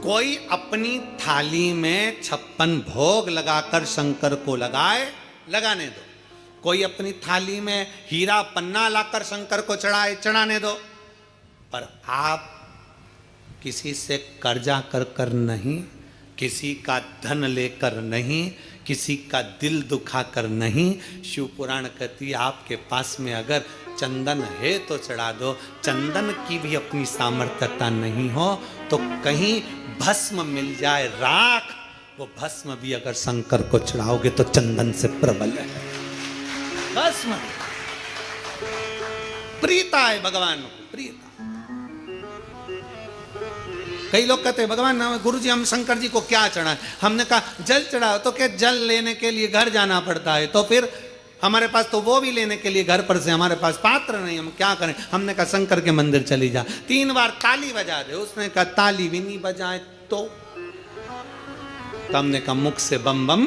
कोई अपनी थाली में 56 भोग लगाकर शंकर को लगाने दो। कोई अपनी थाली में हीरा पन्ना लाकर शंकर को चढ़ाने दो। पर आप किसी से कर्जा कर नहीं, किसी का धन लेकर नहीं, किसी का दिल दुखा कर नहीं। शिव पुराण कहती आपके पास में अगर चंदन है तो चढ़ा दो। चंदन की भी अपनी सामर्थ्यता नहीं हो तो कहीं भस्म मिल जाए राख, वो भस्म भी अगर शंकर को चढ़ाओगे तो चंदन से प्रबल है। भस्म प्रीता है भगवान को, प्रीता। कई लोग कहते हैं भगवान गुरुजी हम शंकर जी को क्या चढ़ाएं? हमने कहा जल चढ़ाओ। तो क्या जल लेने के लिए घर जाना पड़ता है? तो फिर हमारे पास तो वो भी लेने के लिए घर पर से हमारे पास पात्र नहीं, हम क्या करें? हमने कहा शंकर के मंदिर चली जा, 3 बार ताली बजा दे। उसने कहा ताली भी नहीं बजाए तो हमने कहा मुख से बम बम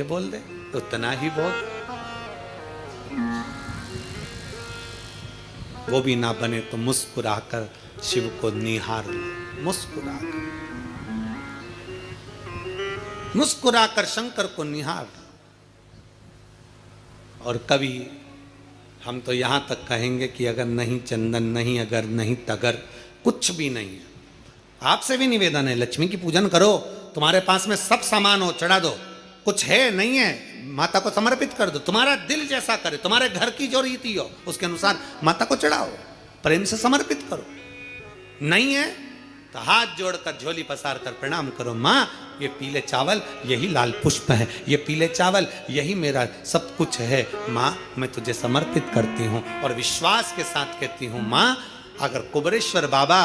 बोल दे, उतना ही बहुत। वो भी ना बने तो मुस्कुराकर शिव को निहार लो। मुस्कुराकर शंकर को निहार। और कभी हम तो यहां तक कहेंगे कि अगर नहीं चंदन नहीं, अगर नहीं तगर, कुछ भी नहीं है, आपसे भी निवेदन है लक्ष्मी की पूजन करो। तुम्हारे पास में सब सामान हो चढ़ा दो। कुछ है नहीं है माता को समर्पित कर दो। तुम्हारा दिल जैसा करे, तुम्हारे घर की जो रीति हो उसके अनुसार माता को चढ़ाओ, प्रेम से समर्पित करो। नहीं है तो हाथ जोड़कर झोली पसार कर प्रणाम करो। माँ ये पीले चावल यही लाल पुष्प है, ये पीले चावल यही मेरा सब कुछ है। माँ मैं तुझे समर्पित करती हूँ और विश्वास के साथ कहती हूँ माँ अगर कुबेरेश्वर बाबा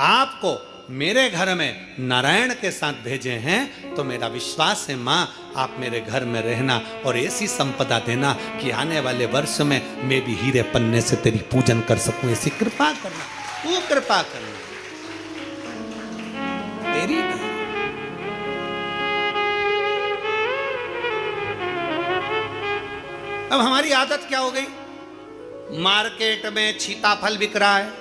आपको मेरे घर में नारायण के साथ भेजे हैं तो मेरा विश्वास है माँ आप मेरे घर में रहना और ऐसी संपदा देना कि आने वाले वर्ष में मैं भी हीरे पन्ने से तेरी पूजन कर सकूं। ऐसी कृपा करना, तू कृपा करना तेरी। अब हमारी आदत क्या हो गई? मार्केट में सीताफल बिक रहा है,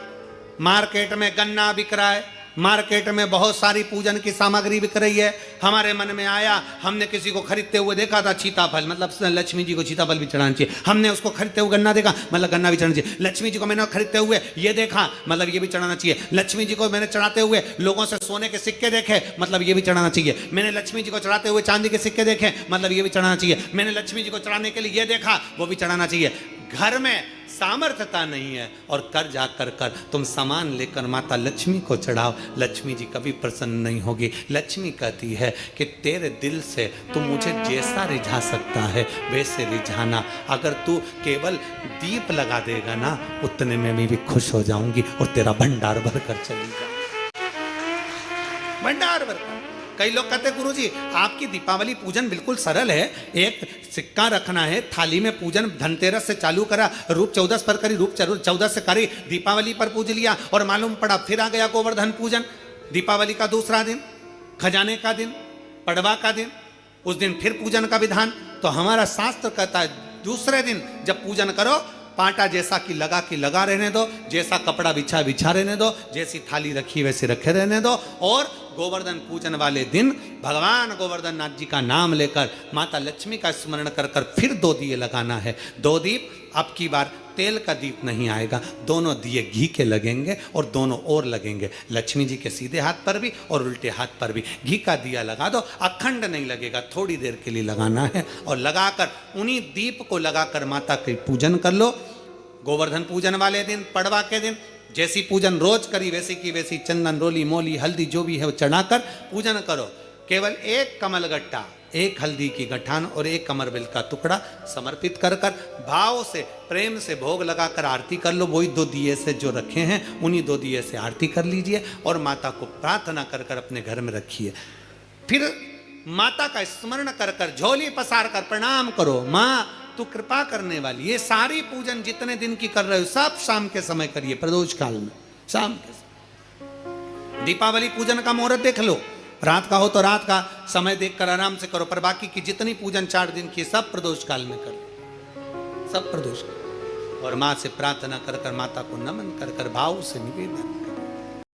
मार्केट में गन्ना बिक रहा है, मार्केट में बहुत सारी पूजन की सामग्री बिक रही है। हमारे मन में आया, हमने किसी को खरीदते हुए देखा था सीताफल, मतलब लक्ष्मी जी को सीताफल भी चढ़ाना चाहिए। हमने उसको खरीदते हुए गन्ना देखा, मतलब गन्ना भी चढ़ाना चाहिए। लक्ष्मी जी को मैंने खरीदते हुए ये देखा, मतलब ये भी चढ़ाना चाहिए। लक्ष्मी जी को मैंने चढ़ाते हुए लोगों से सोने के सिक्के देखे, मतलब ये भी चढ़ाना चाहिए। मैंने लक्ष्मी जी को चढ़ाते हुए चांदी के सिक्के देखे, मतलब ये भी चढ़ाना चाहिए। मैंने लक्ष्मी जी को चढ़ाने के लिए ये देखा, वो भी चढ़ाना चाहिए। घर में सामर्थ्यता नहीं है और कर जा कर तुम सामान लेकर माता लक्ष्मी को चढ़ाओ, लक्ष्मी जी कभी प्रसन्न नहीं होगी। लक्ष्मी कहती है कि तेरे दिल से तू मुझे जैसा रिझा सकता है वैसे रिझाना। अगर तू केवल दीप लगा देगा ना उतने में मैं भी खुश हो जाऊंगी और तेरा भंडार भर कर चली जाऊंगी, भंडार भर। कई लोग कहते हैं गुरुजी आपकी दीपावली पूजन बिल्कुल सरल है, एक सिक्का रखना है थाली में, पूजन धनतेरस से चालू करा, रूप 14 पर करी, रूप 14 से करी, दीपावली पर पूज लिया और मालूम पड़ा फिर आ गया गोवर्धन पूजन। दीपावली का दूसरा दिन, खजाने का दिन, पड़वा का दिन, उस दिन फिर पूजन का विधान। तो हमारा शास्त्र कहता है दूसरे दिन जब पूजन करो पाटा जैसा कि लगा रहने दो, जैसा कपड़ा बिछा रहने दो, जैसी थाली रखी वैसे रखे रहने दो। और गोवर्धन पूजन वाले दिन भगवान गोवर्धन नाथ जी का नाम लेकर माता लक्ष्मी का स्मरण कर फिर 2 दिए लगाना है। 2 दीप, अब की बार तेल का दीप नहीं आएगा, दोनों दिए घी के लगेंगे और दोनों ओर लगेंगे, लक्ष्मी जी के सीधे हाथ पर भी और उल्टे हाथ पर भी। घी का दिया लगा दो, अखंड नहीं लगेगा, थोड़ी देर के लिए लगाना है और लगाकर उन्हीं दीप को लगाकर माता की पूजन कर लो। गोवर्धन पूजन वाले दिन, पड़वा के दिन जैसी पूजन रोज करी वैसी की वैसी चंदन रोली मोली हल्दी जो भी है वो चढ़ाकर पूजन करो। केवल एक कमल गट्टा, एक हल्दी की गठान और एक कमरबेल का टुकड़ा समर्पित कर भाव से प्रेम से भोग लगाकर आरती कर लो। वही 2 दिए से जो रखे हैं उन्हीं 2 दिए से आरती कर लीजिए और माता को प्रार्थना कर अपने घर में रखिए। फिर माता का स्मरण कर झोली पसार कर प्रणाम करो। माँ तू कृपा करने वाली, ये सारी पूजन जितने दिन की कर रहे हो सब शाम के समय करिए, प्रदोष काल में शाम के समय। दीपावली पूजन का मुहूर्त देख लो, रात का हो तो रात का समय देखकर आराम से करो, पर बाकी की जितनी पूजन 4 दिन की सब प्रदोष काल में करो, सब प्रदोष काल। और माँ से प्रार्थना कर माता को नमन कर भाव से निवेदन